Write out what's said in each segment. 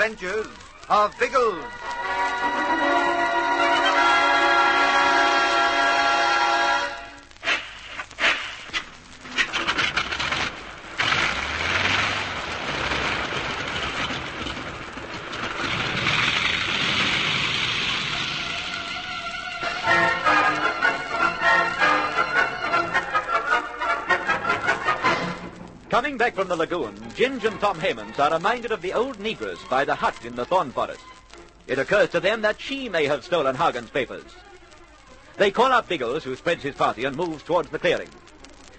Adventures of Biggles. Coming back from the lagoon, Ginge and Tom Haymans are reminded of the old negress by the hut in the thorn forest. It occurs to them that she may have stolen Hagen's papers. They call up Biggles, who spreads his party and moves towards the clearing.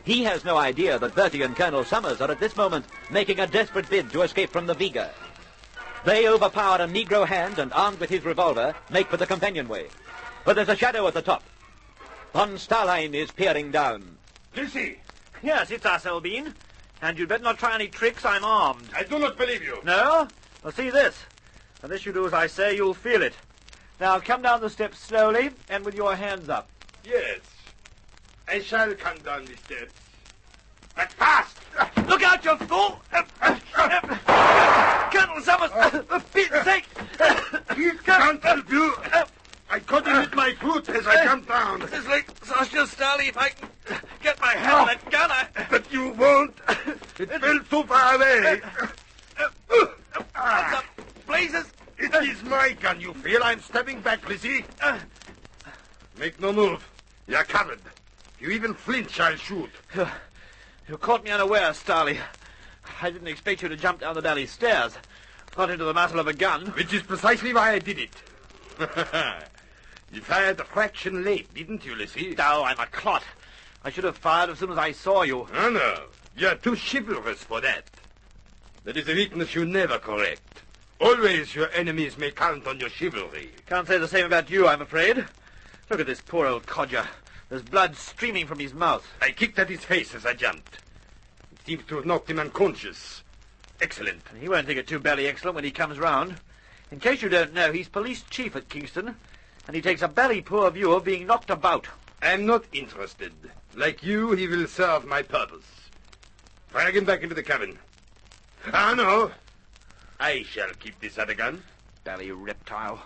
He has no idea that Bertie and Colonel Summers are at this moment making a desperate bid to escape from the Viga. They overpower a Negro hand and, armed with his revolver, make for the companionway. But there's a shadow at the top. Von Starline is peering down. Lacey! Yes, it's us, Elbean. And you'd better not try any tricks. I'm armed. I do not believe you. No? Well, see this. Unless you do as I say, you'll feel it. Now, come down the steps slowly and with your hands up. Yes. I shall come down the steps. But fast! Look out, you fool! Colonel Summers, for Pete's sake! He can't help you. I caught him with my foot as I come down. It's like Sergeant Starley, if I can get my hand on that gun, But you won't. It fell too far away. What's up, blazes? It is my gun, you feel. I'm stepping back, Lizzie. Make no move. You're covered. If you even flinch, I'll shoot. You caught me unaware, Starley. I didn't expect you to jump down the valley stairs. Not into the muzzle of a gun. Which is precisely why I did it. You fired a fraction late, didn't you, Lizzie? No, I'm a clot. I should have fired as soon as I saw you. Oh, no. You're too chivalrous for that. That is a weakness you never correct. Always your enemies may count on your chivalry. Can't say the same about you, I'm afraid. Look at this poor old codger. There's blood streaming from his mouth. I kicked at his face as I jumped. It seems to have knocked him unconscious. Excellent. He won't think it too barely excellent when he comes round. In case you don't know, he's police chief at Kingston, and he takes a very poor view of being knocked about. I'm not interested. Like you, he will serve my purpose. Drag him back into the cabin. Ah, no. I shall keep this other gun. Bally reptile.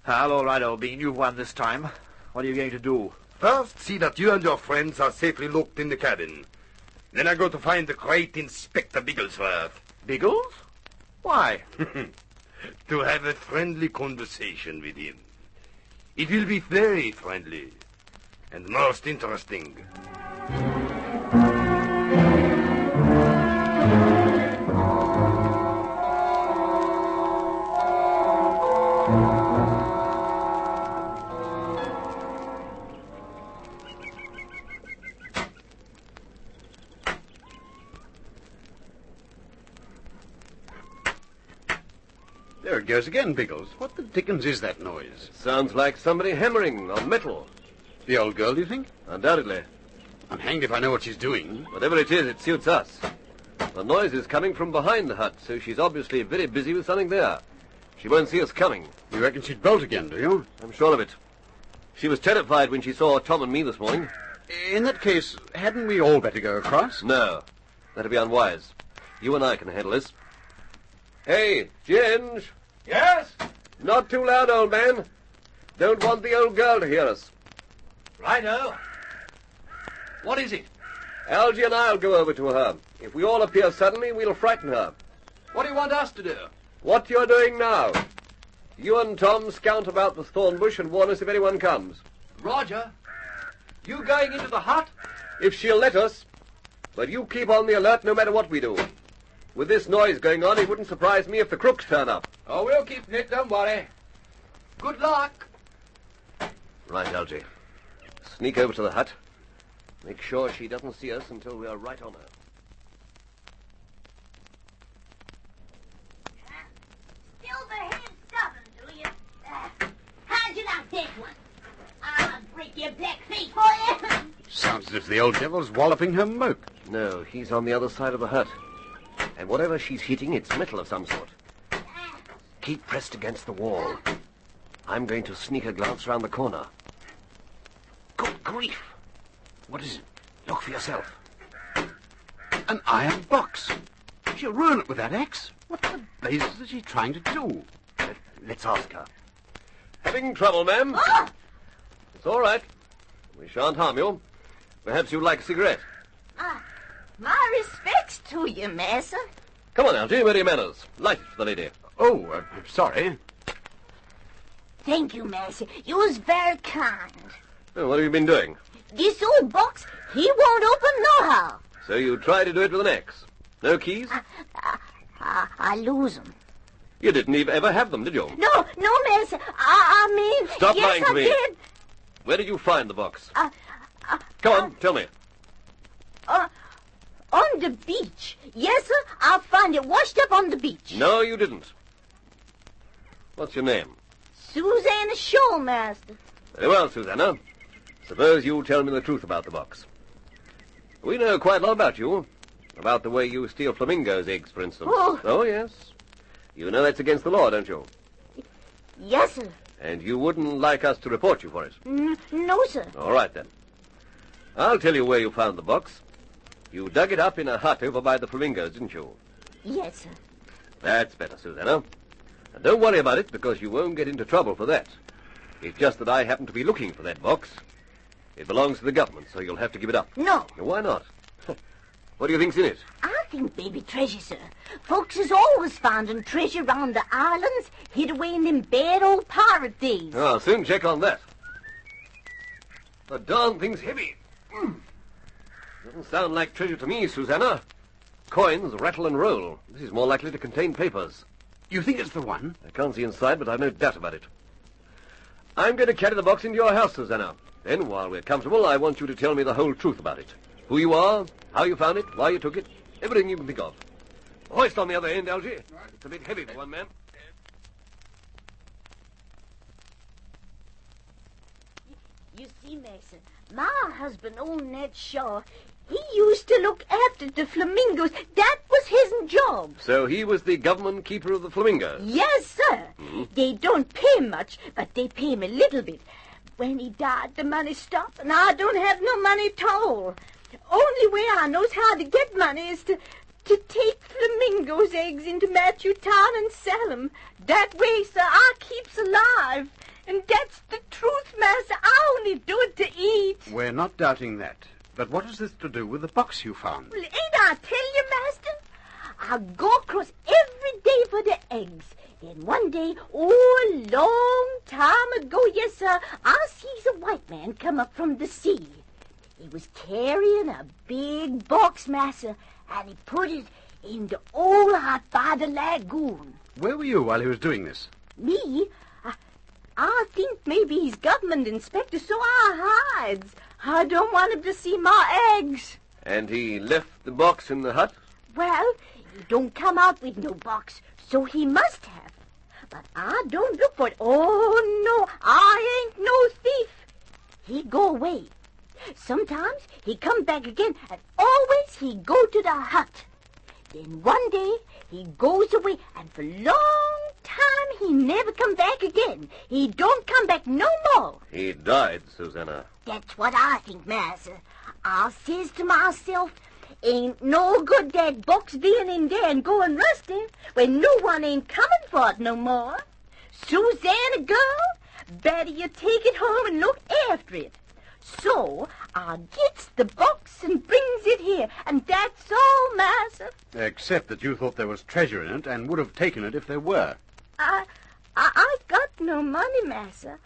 Well, all right, old bean, you've won this time. What are you going to do? First, see that you and your friends are safely locked in the cabin. Then I go to find the great Inspector Bigglesworth. Biggles? Why? To have a friendly conversation with him. It will be very friendly and most interesting. There it goes again, Biggles. What the dickens is that noise? Sounds like somebody hammering on metal. The old girl, do you think? Undoubtedly. I'm hanged if I know what she's doing. Whatever it is, it suits us. The noise is coming from behind the hut, so she's obviously very busy with something there. She won't see us coming. You reckon she'd bolt again, do you? I'm sure of it. She was terrified when she saw Tom and me this morning. In that case, hadn't we all better go across? No, that'd be unwise. You and I can handle this. Hey, Ginge! Yes? Not too loud, old man. Don't want the old girl to hear us. Righto. What is it? Algy and I'll go over to her. If we all appear suddenly, we'll frighten her. What do you want us to do? What you're doing now. You and Tom scout about the thorn bush and warn us if anyone comes. Roger. You going into the hut? If she'll let us. But you keep on the alert no matter what we do. With this noise going on, it wouldn't surprise me if the crooks turn up. Oh, we'll keep it, don't worry. Good luck. Right, Algy. Sneak over to the hut. Make sure she doesn't see us until we are right on her. Still behave stubborn, do you? How'd you like that one? I'll break your black face for you. Sounds as if the old devil's walloping her moke. No, he's on the other side of the hut. And whatever she's hitting, it's metal of some sort. Keep pressed against the wall. I'm going to sneak a glance round the corner. Good grief! What is it? Look for yourself. An iron box. She'll ruin it with that axe. What the blazes is he trying to do? Let's ask her. Having trouble, ma'am? Oh! It's all right. We shan't harm you. Perhaps you'd like a cigarette. My respects to you, Massa. Come on, Algy, where are your manners? Light it for the lady. Oh, sorry. Thank you, Massa. You was very kind. Oh, what have you been doing? This old box, he won't open nohow. So you tried to do it with an axe. No keys? I lose 'em. You didn't even ever have them, did you? No, Massa. I mean... Stop yes, lying to I me. Did. Where did you find the box? Come on, tell me. On the beach. Yes, sir. I found it washed up on the beach. No, you didn't. What's your name? Susanna Shaw, Master. Very well, Susanna. Suppose you tell me the truth about the box. We know quite a lot about you. About the way you steal flamingos' eggs, for instance. Oh, yes. You know that's against the law, don't you? Yes, sir. And you wouldn't like us to report you for it? No, sir. All right, then. I'll tell you where you found the box. You dug it up in a hut over by the flamingos, didn't you? Yes, sir. That's better, Susanna. And don't worry about it, because you won't get into trouble for that. It's just that I happen to be looking for that box. It belongs to the government, so you'll have to give it up. No. Why not? What do you think's in it? I think baby treasure, sir. Folks is always finding treasure round the islands, hid away in them bad old pirate days. I'll soon check on that. The darn thing's heavy. Doesn't sound like treasure to me, Susanna. Coins rattle and roll. This is more likely to contain papers. You think it's the one? I can't see inside, but I've no doubt about it. I'm going to carry the box into your house, Susanna. Then, while we're comfortable, I want you to tell me the whole truth about it. Who you are, how you found it, why you took it, everything you can think of. Hoist on the other end, Algy. It's a bit heavy for one man. You see, Mason, my husband, old Ned Shaw, he used to look after the flamingos. That was his job. So he was the government keeper of the flamingos? Yes, sir. They don't pay much, but they pay him a little bit. When he died, the money stopped, and I don't have no money at all. Only way I knows how to get money is to take flamingos' eggs into Matthew Town and sell 'em. That way, sir, I keeps alive. And that's the truth, Master. I only do it to eat. We're not doubting that. But what has this to do with the box you found? Well, ain't I tell you, Master? I go across every day for the eggs. Then one day, a long time ago, yes, sir, I sees a white man come up from the sea. He was carrying a big box, Master, and he put it in the old hut by the lagoon. Where were you while he was doing this? Me? I think maybe he's government inspector, so I hides. I don't want him to see my eggs. And he left the box in the hut? Well, he don't come out with no box, so he must have. But I don't look for it. Oh, no, I ain't no thief. He go away. Sometimes he come back again, and always he go to the hut. Then one day he goes away, and for long time he never come back again. He don't come back no more. He died, Susanna. That's what I think, Master. I says to myself, ain't no good that box being in there and going rusty when no one ain't coming for it no more. Susanna, girl, better you take it home and look after it. So I gets the box and brings it here, and that's all, Master. Except that you thought there was treasure in it and would have taken it if there were. I got no money, Master.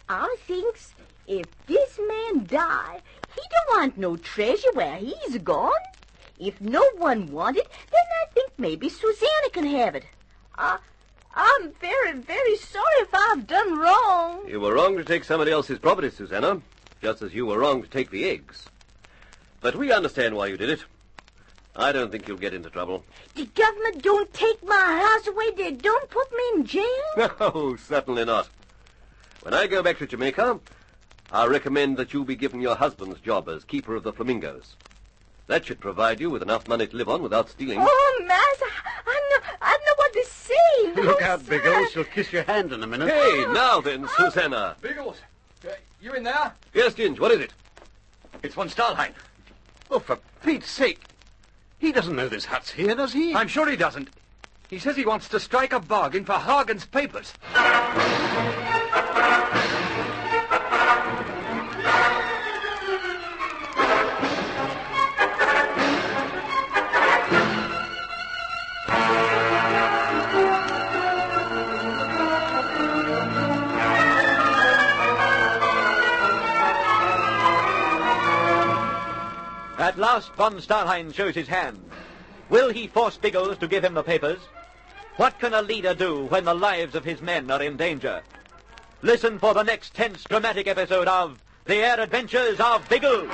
I thinks if this man die, he don't want no treasure where he's gone. If no one want it, then I think maybe Susanna can have it. I'm very, very sorry if I've done wrong. You were wrong to take somebody else's property, Susanna, just as you were wrong to take the eggs. But we understand why you did it. I don't think you'll get into trouble. The government don't take my house away. They don't put me in jail. No, certainly not. When I go back to Jamaica, I recommend that you be given your husband's job as keeper of the flamingos. That should provide you with enough money to live on without stealing. Oh, Master, I know what to say. Look Oh, out, sir. Biggles. She'll kiss your hand in a minute. Hey, now then, Susanna. Biggles, you in there? Yes, Ginge, what is it? It's von Stahlheim. Oh, for Pete's sake. He doesn't know this hut's here, does he? I'm sure he doesn't. He says he wants to strike a bargain for Hagen's papers. At last, von Starheim shows his hand. Will he force Biggles to give him the papers? What can a leader do when the lives of his men are in danger? Listen for the next tense, dramatic episode of The Air Adventures of Biggles.